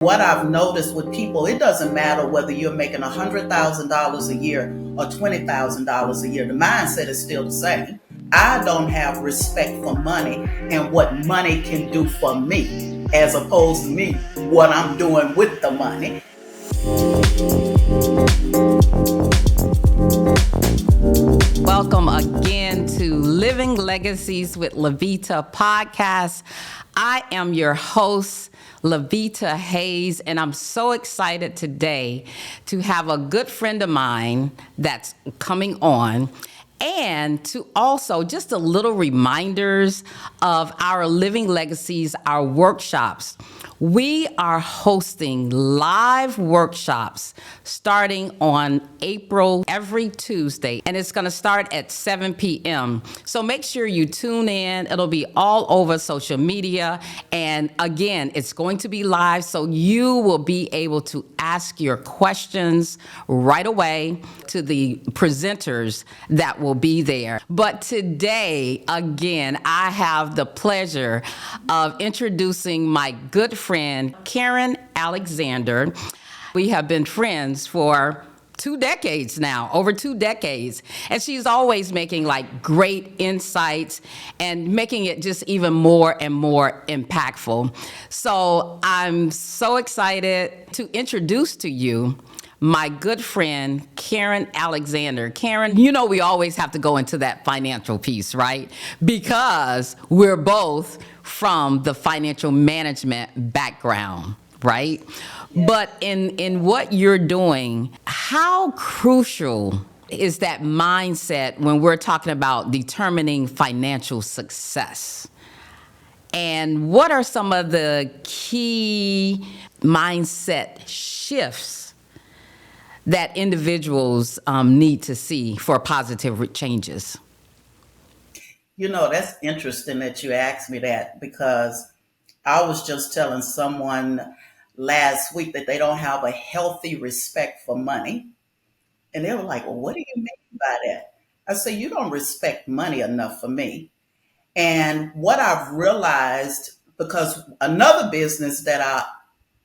What I've noticed with people, it doesn't matter whether you're making $100,000 a year or $20,000 a year. The mindset is still the same. I don't have respect for money and what money can do for me, as opposed to me, what I'm doing with the money. Welcome again to Living Legacies with LaVeta podcast. I am your host, LaVeta Hayes, and I'm so excited today to have a good friend of mine that's coming on, and to also just a little reminders of our Living Legacies, our workshops. We are hosting live workshops starting on April every Tuesday, and it's going to start at 7 p.m. So make sure you tune in. It'll be all over social media. And again, it's going to be live, so you will be able to ask your questions right away to the presenters that will be there. But today, again, I have the pleasure of introducing my good friend, Karren Alexander. We have been friends for 2 decades now, over 2 decades. And she's always making like great insights and making it just even more and more impactful. So I'm so excited to introduce to you my good friend, Karren Alexander. Karren, you know we always have to go into that financial piece, right? Because we're both from the financial management background, right? Yes. But in what you're doing, how crucial is that mindset when we're talking about determining financial success? And what are some of the key mindset shifts that individuals need to see for positive changes? You know, that's interesting that you asked me that, because I was just telling someone last week that they don't have a healthy respect for money. And they were like, well, what do you mean by that? I say, you don't respect money enough for me. And what I've realized, because another business that I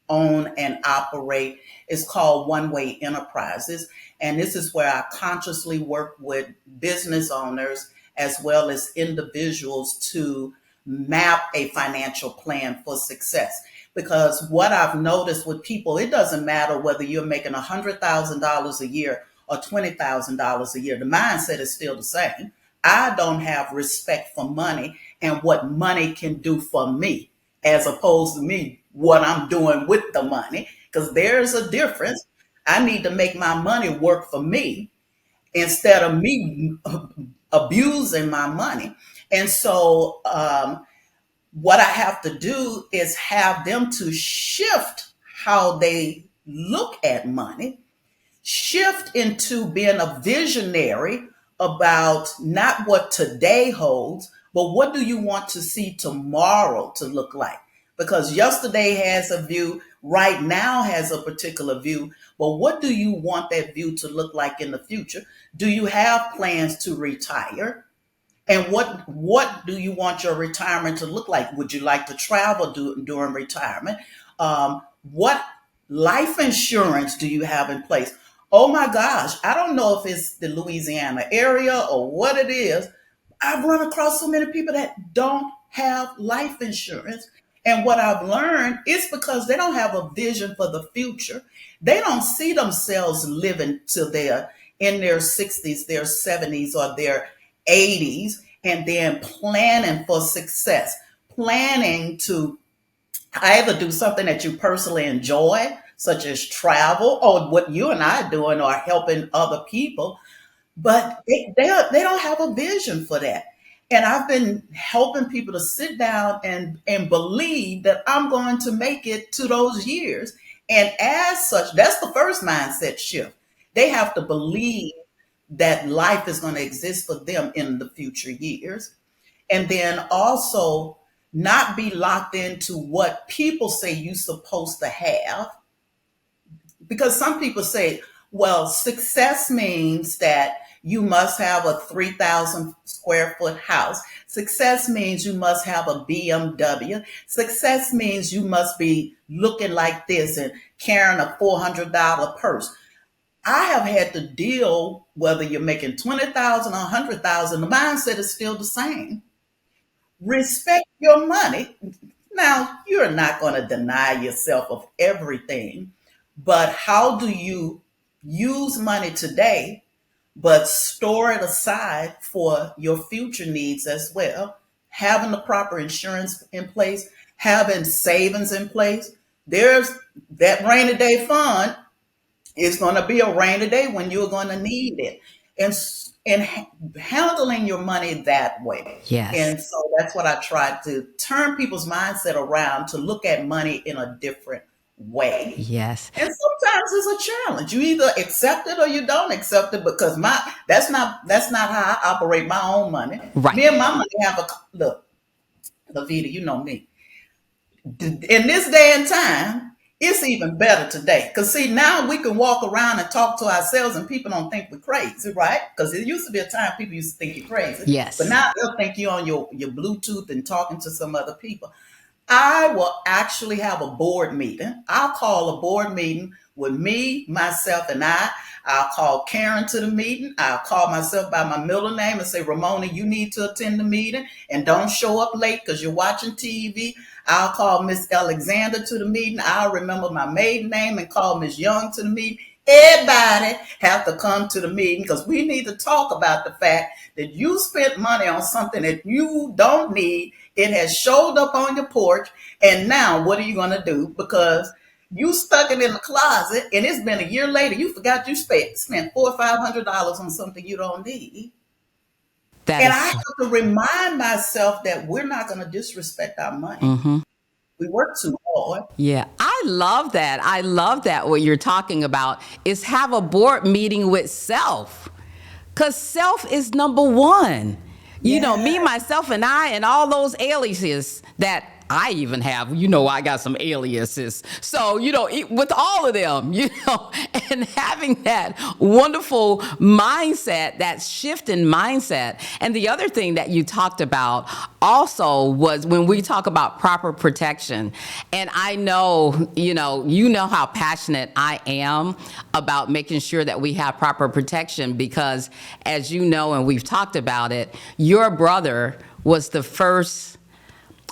own and operate is called One Way Enterprises. And this is where I consciously work with business owners as well as individuals to map a financial plan for success. Because what I've noticed with people, it doesn't matter whether you're making $100,000 a year or $20,000 a year. The mindset is still the same. I don't have respect for money and what money can do for me, as opposed to me, what I'm doing with the money, because there's a difference. I need to make my money work for me instead of me abusing my money. And so, what I have to do is have them to shift how they look at money, shift into being a visionary about not what today holds, but what do you want to see tomorrow to look like? Because yesterday has a view, right now has a particular view, but what do you want that view to look like in the future? Do you have plans to retire? And what do you want your retirement to look like? Would you like to travel during retirement? What life insurance do you have in place? Oh my gosh, I don't know if it's the Louisiana area or what it is. I've run across so many people that don't have life insurance. And what I've learned is because they don't have a vision for the future. They don't see themselves living till they're in their 60s, their 70s, or their 80s, and then planning for success, planning to either do something that you personally enjoy, such as travel, or what you and I are doing, or helping other people, but they don't have a vision for that. And I've been helping people to sit down and believe that I'm going to make it to those years. And as such, that's the first mindset shift. They have to believe that life is going to exist for them in the future years. And then also not be locked into what people say you're supposed to have. Because some people say, well, success means that you must have a 3,000 square foot house. Success means you must have a BMW. Success means you must be looking like this and carrying a $400 purse. I have had to deal whether you're making 20,000 or 100,000, the mindset is still the same. Respect your money. Now, you're not going to deny yourself of everything, but how do you use money today, but store it aside for your future needs as well? Having the proper insurance in place, having savings in place. There's that rainy day fund. It's going to be a rainy day when you're going to need it. And handling your money that way. Yes. And so that's what I try to turn people's mindset around to look at money in a different way. Yes. And sometimes it's a challenge. You either accept it or you don't accept it because that's not how I operate my own money. Right. Me and my money have a look, LaVeta, you know me. In this day and time, it's even better today. Because see, now we can walk around and talk to ourselves and people don't think we're crazy, right? Because it used to be a time people used to think you're crazy. Yes. But now they'll think you're on your Bluetooth and talking to some other people. I will actually have a board meeting. I'll call a board meeting with me, myself, and I. I'll call Karren to the meeting. I'll call myself by my middle name and say, Ramona, you need to attend the meeting and don't show up late because you're watching TV. I'll call Miss Alexander to the meeting. I'll remember my maiden name and call Miss Young to the meeting. Everybody have to come to the meeting because we need to talk about the fact that you spent money on something that you don't need. It has showed up on your porch. And now what are you going to do? Because you stuck it in the closet and it's been a year later. You forgot you spent $400 or $500 on something you don't need. And I have to remind myself that we're not going to disrespect our money. Mm-hmm. We work too hard. Yeah, I love that. I love that what you're talking about is have a board meeting with self. Because self is number one. You know, me, myself, and I, and all those aliases that I even have, I got some aliases. So, with all of them, and having that wonderful mindset, that shift in mindset. And the other thing that you talked about also was when we talk about proper protection. And I know, you know how passionate I am about making sure that we have proper protection because, as you know, and we've talked about it, your brother was the first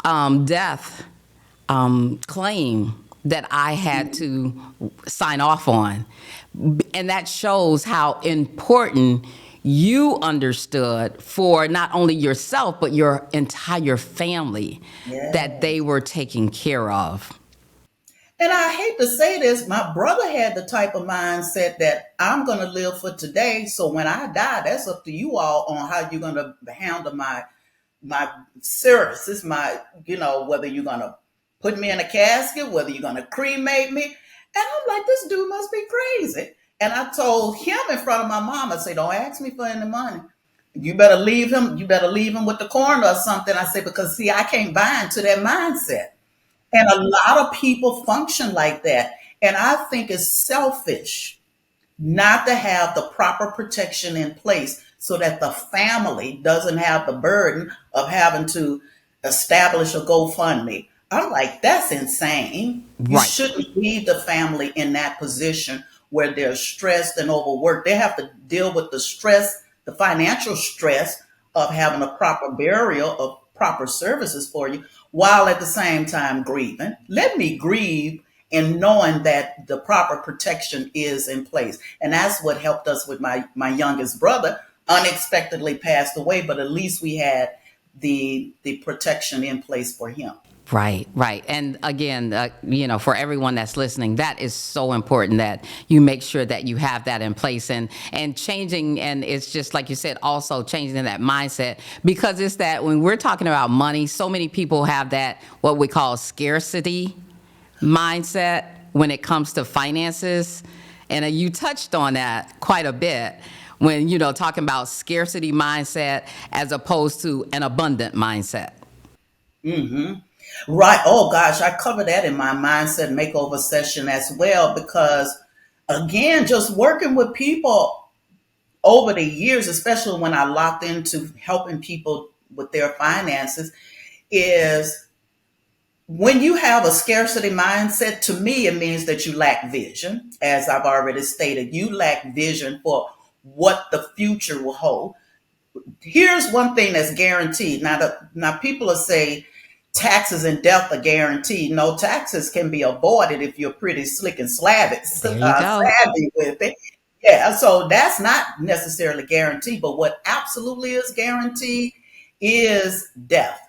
death claim that I had to sign off on. And that shows how important you understood for not only yourself, but your entire family that they were taken care of. And I hate to say this, my brother had the type of mindset that I'm going to live for today. So when I die, that's up to you all on how you're going to handle my services, whether you're going to put me in a casket, whether you're going to cremate me. And I'm like, this dude must be crazy. And I told him in front of my mom, I said, don't ask me for any money. You better leave him. You better leave him with the coroner or something. I said, because see, I can't buy into that mindset. And a lot of people function like that. And I think it's selfish not to have the proper protection in place so that the family doesn't have the burden of having to establish a GoFundMe. I'm like, that's insane. You shouldn't leave the family in that position where they're stressed and overworked. They have to deal with the stress, the financial stress of having a proper burial of proper services for you while at the same time grieving. Let me grieve and knowing that the proper protection is in place. And that's what helped us with my youngest brother. Unexpectedly passed away, but at least we had the protection in place for him. Right. And again, for everyone that's listening, that is so important that you make sure that you have that in place and changing. And it's just like you said, also changing that mindset, because it's that when we're talking about money, so many people have that, what we call scarcity mindset when it comes to finances. And you touched on that quite a bit when, talking about scarcity mindset as opposed to an abundant mindset. Mm-hmm. Right. Oh, gosh, I cover that in my mindset makeover session as well, because, again, just working with people, over the years, especially when I locked into helping people with their finances, is when you have a scarcity mindset, to me, it means that you lack vision. As I've already stated, you lack vision for what the future will hold. Here's one thing that's guaranteed. Now people will say taxes and death are guaranteed. No, taxes can be avoided if you're pretty slick and There you go. savvy with it. Yeah, so that's not necessarily guaranteed, but what absolutely is guaranteed is death.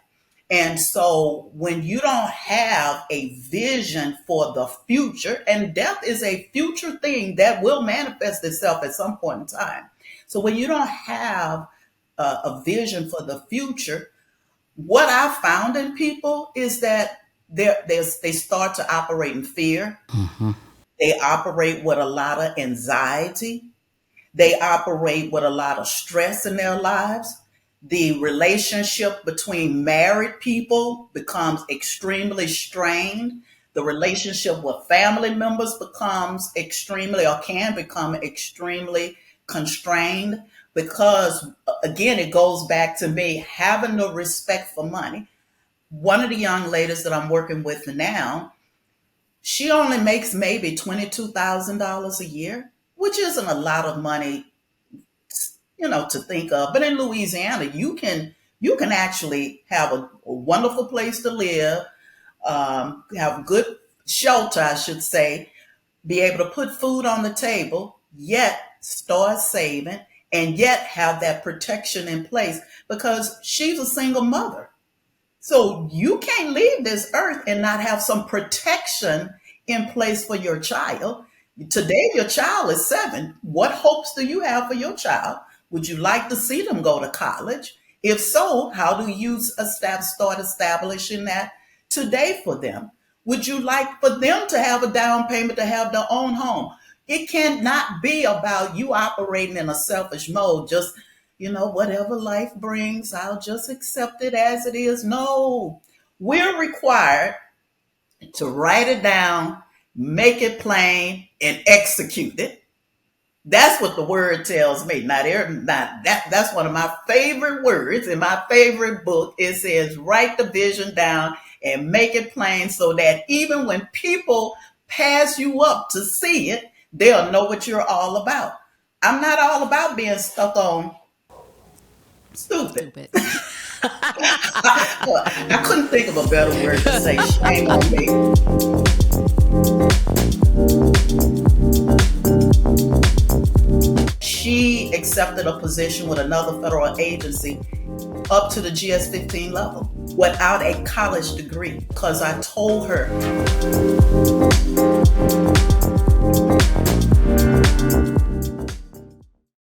And so when you don't have a vision for the future, and death is a future thing that will manifest itself at some point in time. So when you don't have a vision for the future, what I found in people is that they start to operate in fear. Hmm. They operate with a lot of anxiety. They operate with a lot of stress in their lives. The relationship between married people becomes extremely strained. The relationship with family members becomes extremely, or can become extremely constrained, because, again, it goes back to me having the respect for money. One of the young ladies that I'm working with now, she only makes maybe $22,000 a year, which isn't a lot of money, to think of. But in Louisiana, you can actually have a wonderful place to live, have good shelter, I should say, be able to put food on the table, yet start saving, and yet have that protection in place, because she's a single mother. So you can't leave this earth and not have some protection in place for your child. Today, your child is 7. What hopes do you have for your child? Would you like to see them go to college? If so, how do you start establishing that today for them? Would you like for them to have a down payment to have their own home? It cannot be about you operating in a selfish mode, just, whatever life brings, I'll just accept it as it is. No, we're required to write it down, make it plain, and execute it. That's what the word tells me. That's one of my favorite words in my favorite book. It says, write the vision down and make it plain, so that even when people pass you up to see it, they'll know what you're all about. I'm not all about being stuck on stupid. Stupid. Well, I couldn't think of a better word to say. Shame on me. She accepted a position with another federal agency up to the GS-15 level without a college degree, because I told her